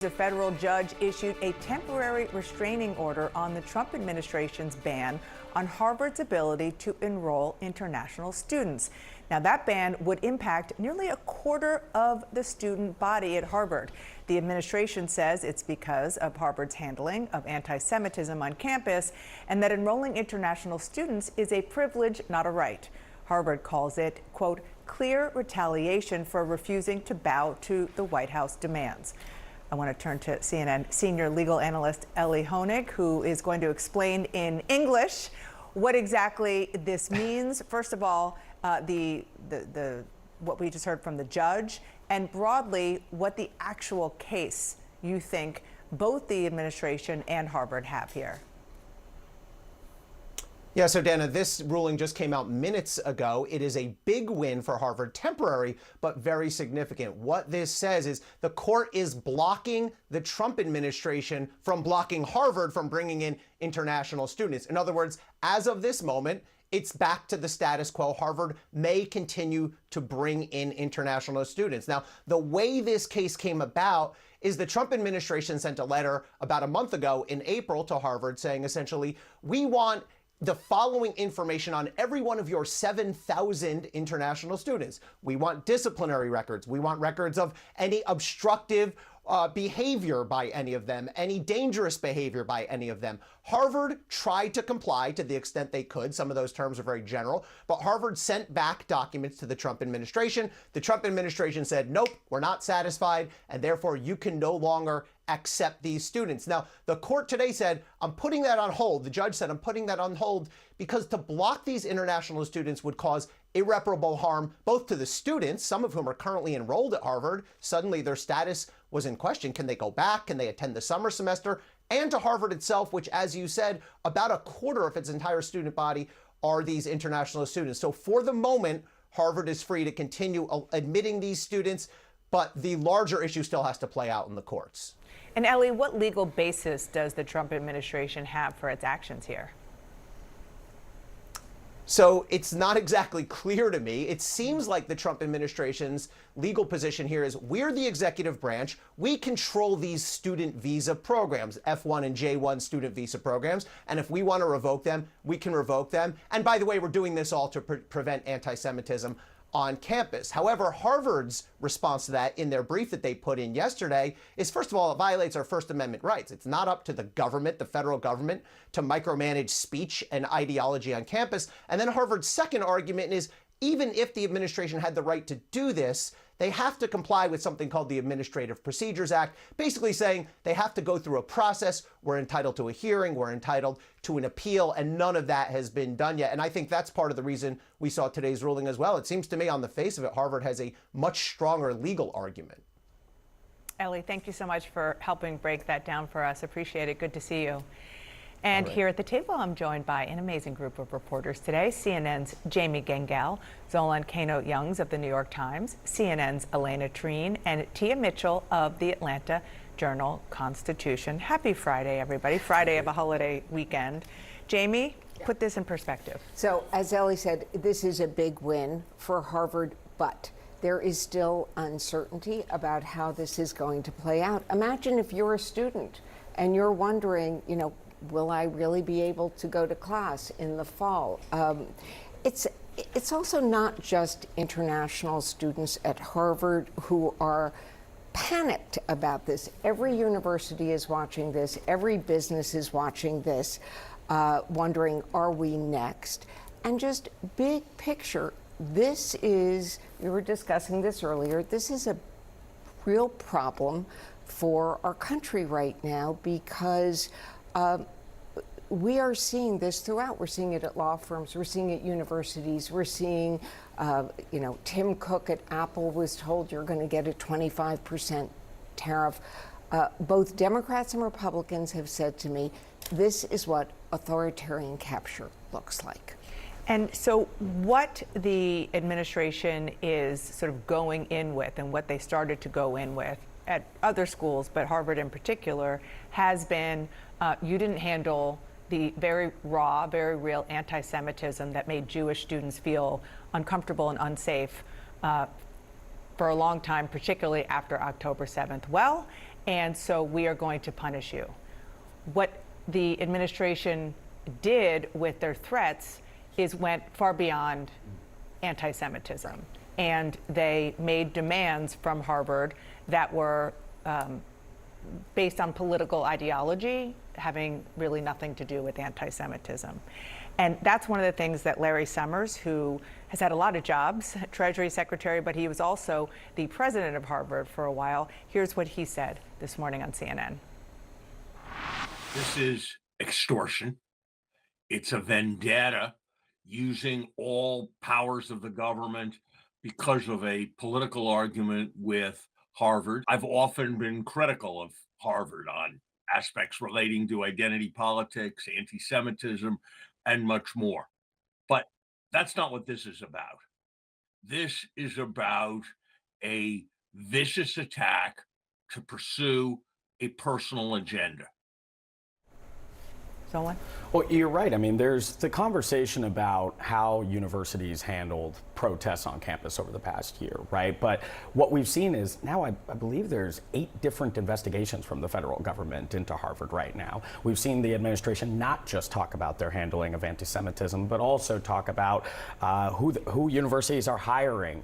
The federal judge issued a temporary restraining order on the Trump administration's ban on Harvard's ability to enroll international students. Now, that ban would impact nearly a quarter of the student body at Harvard. The administration says it's because of Harvard's handling of anti-Semitism on campus and that enrolling international students is a privilege, not a right. Harvard calls it, quote, clear retaliation for refusing to bow to the White House demands. I want to turn to CNN senior legal analyst Ellie Honig, who is going to explain in English what exactly this means. First of all, what we just heard from the judge, and broadly, what the actual case you think both the administration and Harvard have here. Yeah, so Dana, this ruling just came out minutes ago. It is a big win for Harvard, temporary, but very significant. What this says is the court is blocking the Trump administration from blocking Harvard from bringing in international students. In other words, as of this moment, it's back to the status quo. Harvard may continue to bring in international students. Now, the way this case came about is the Trump administration sent a letter about a month ago in April to Harvard saying essentially, we want the following information on every one of your 7,000 international students. We want disciplinary records. We want records of any obstructive behavior by any of them, any dangerous behavior by any of them. Harvard tried to comply to the extent they could. Some of those terms are very general, but Harvard sent back documents to the Trump administration. The Trump administration said, nope, we're not satisfied, and therefore you can no longer accept these students. Now, the court today said, I'm putting that on hold. The judge said, I'm putting that on hold because to block these international students would cause irreparable harm, both to the students, some of whom are currently enrolled at Harvard. Suddenly their status was in question. Can they go back? Can they attend the summer semester? And to Harvard itself, which, as you said, about a quarter of its entire student body are these international students. So for the moment, Harvard is free to continue admitting these students, but the larger issue still has to play out in the courts. And Ellie, what legal basis does the Trump administration have for its actions here? So it's not exactly clear to me. It seems like the Trump administration's legal position here is we're the executive branch. We control these student visa programs, F1 and J1 student visa programs. And if we want to revoke them, we can revoke them. And by the way, we're doing this all to prevent anti-Semitism on campus. However, Harvard's response to that in their brief that they put in yesterday is, first of all, it violates our First Amendment rights. It's not up to the government, the federal government, to micromanage speech and ideology on campus. And then Harvard's second argument is, even if the administration had the right to do this, they have to comply with something called the Administrative Procedures Act, basically saying they have to go through a process. We're entitled to a hearing, we're entitled to an appeal, and none of that has been done yet. And I think that's part of the reason we saw today's ruling as well. It seems to me on the face of it, Harvard has a much stronger legal argument. Ellie, thank you so much for helping break that down for us. Appreciate it. Good to see you. And here at the table, I'm joined by an amazing group of reporters today. CNN's Jamie Gengel, Zolan Kano-Youngs of the New York Times, CNN's Elena Treen, and Tia Mitchell of the Atlanta Journal-Constitution. Happy Friday, everybody. Friday of a holiday weekend. Jamie, put this in perspective. So, as Ellie said, this is a big win for Harvard, but there is still uncertainty about how this is going to play out. Imagine if you're a student and you're wondering, will I really be able to go to class in the fall? It's also not just international students at Harvard who are panicked about this. Every university is watching this. Every business is watching this, wondering, are we next? And just big picture, this is, we were discussing this earlier, this is a real problem for our country right now because we are seeing this throughout. We're seeing it at law firms. We're seeing it at universities. We're seeing, Tim Cook at Apple was told you're going to get a 25% tariff. Both Democrats and Republicans have said to me, this is what authoritarian capture looks like. And so what the administration is sort of going in with and what they started to go in with at other schools, but Harvard in particular, has been you didn't handle the very raw, very real anti-Semitism that made Jewish students feel uncomfortable and unsafe for a long time, particularly after October 7th. Well, and so we are going to punish you. What the administration did with their threats is went far beyond anti-Semitism. And they made demands from Harvard that were based on political ideology, having really nothing to do with anti-Semitism. And that's one of the things that Larry Summers, who has had a lot of jobs, Treasury Secretary, but he was also the president of Harvard for a while. Here's what he said this morning on CNN. This is extortion. It's a vendetta using all powers of the government because of a political argument with Harvard. I've often been critical of Harvard on aspects relating to identity politics, anti-Semitism, and much more. But that's not what this is about. This is about a vicious attack to pursue a personal agenda. Someone? Well, you're right. I mean, there's the conversation about how universities handled protests on campus over the past year, right? But what we've seen is now I believe there's 8 different investigations from the federal government into Harvard right now. We've seen the administration not just talk about their handling of anti-Semitism, but also talk about who universities are hiring,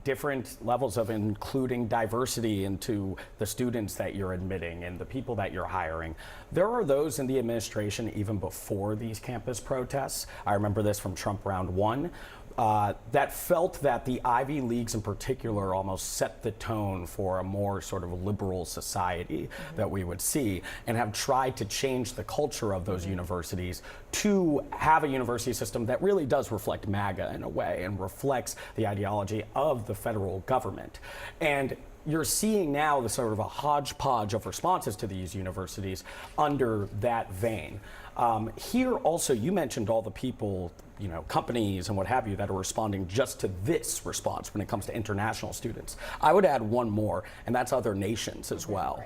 different levels of including diversity into the students that you're admitting and the people that you're hiring. There are those in the administration even before these campus protests. I remember this from Trump round 1. That felt that the Ivy Leagues in particular almost set the tone for a more sort of liberal society that we would see, and have tried to change the culture of those universities to have a university system that really does reflect MAGA in a way and reflects the ideology of the federal government. And you're seeing now the sort of a hodgepodge of responses to these universities under that vein. Here also, you mentioned all the people, you know, companies and what have you that are responding just to this response when it comes to international students. I would add one more, and that's other nations as well.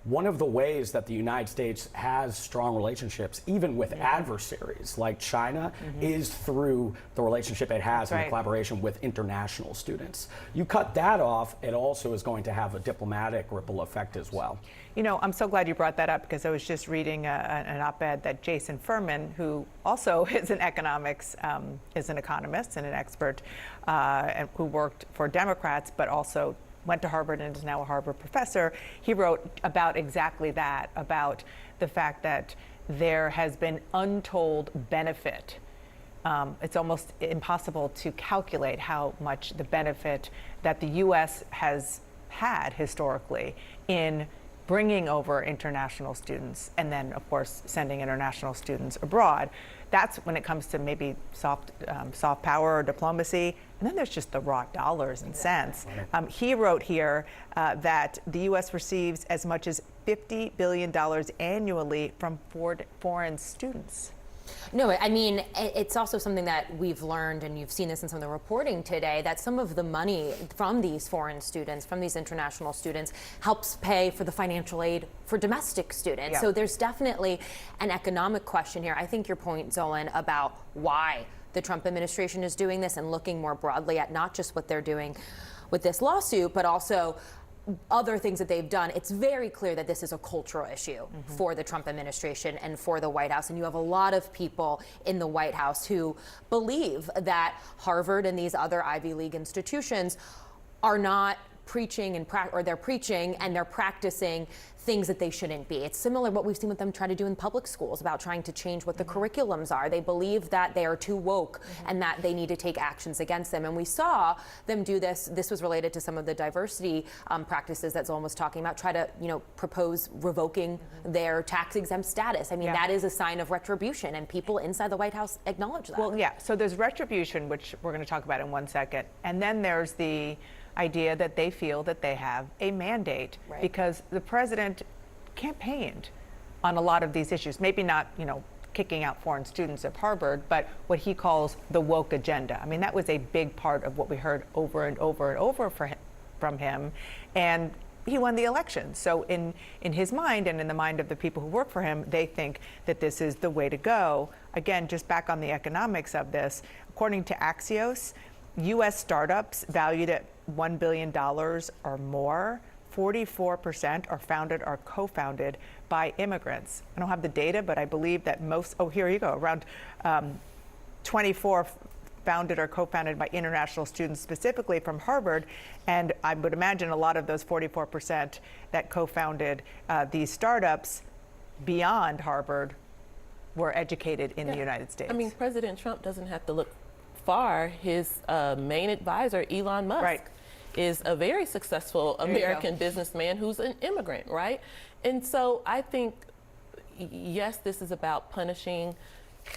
One of the ways that the United States has strong relationships, even with adversaries like China, is through the relationship it has in collaboration with international students. You cut that off, it also is going to have a diplomatic ripple effect as well. You know, I'm so glad you brought that up, because I was just reading an op-ed that Jason Furman, who also is an economics, is an economist and an expert, and who worked for Democrats, but also went to Harvard and is now a Harvard professor. He wrote about exactly that, about the fact that there has been untold benefit. It's almost impossible to calculate how much the benefit that the U.S. has had historically in bringing over international students, and then, of course, sending international students abroad. That's when it comes to maybe soft power or diplomacy. And then there's just the raw dollars and cents. He wrote here that the U.S. receives as much as $50 billion annually from foreign students. No, I mean, it's also something that we've learned, and you've seen this in some of the reporting today, that some of the money from these foreign students, from these international students, helps pay for the financial aid for domestic students. Yeah. So there's definitely an economic question here. I think your point, Zolan, about why the Trump administration is doing this and looking more broadly at not just what they're doing with this lawsuit, but also other things that they've done. It's very clear that this is a cultural issue for the Trump administration and for the White House. And you have a lot of people in the White House who believe that Harvard and these other Ivy League institutions are not preaching or they're preaching and they're practicing things that they shouldn't be. It's similar to what we've seen with them try to do in public schools about trying to change what the curriculums are. They believe that they are too woke and that they need to take actions against them. And we saw them do this. This was related to some of the diversity practices that Zolan was talking about, try to, you know, propose revoking their tax-exempt status. I mean, that is a sign of retribution, and people inside the White House acknowledge that. Well, yeah, so there's retribution, which we're going to talk about in 1 second. And then there's the idea that they feel that they have a mandate because the president campaigned on a lot of these issues. Maybe not, you know, kicking out foreign students at Harvard, but what he calls the woke agenda. I mean, that was a big part of what we heard over and over and over from him. And he won the election. So in his mind and in the mind of the people who work for him, they think that this is the way to go. Again, just back on the economics of this, according to Axios, U.S. startups valued at $1 billion or more 44% are founded or co-founded by immigrants. I don't have the data, but I believe that here you go, around 24 founded or co-founded by international students, specifically from Harvard. And I would imagine a lot of those 44% that co-founded these startups beyond Harvard were educated in the United States. I mean, President Trump doesn't have to look far. His main advisor, Elon Musk, is a very successful American businessman who's an immigrant, right? And so I think, yes, this is about punishing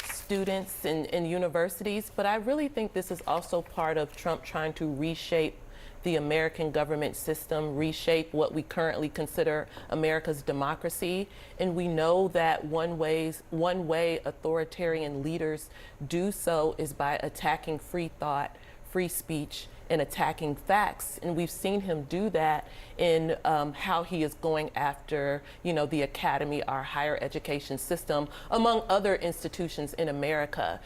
students in universities, but I really think this is also part of Trump trying to reshape the American government system, reshape what we currently consider America's democracy. And we know that one way authoritarian leaders do so is by attacking free thought, free speech, and attacking facts. And we've seen him do that in how he is going after, the academy, our higher education system, among other institutions in America.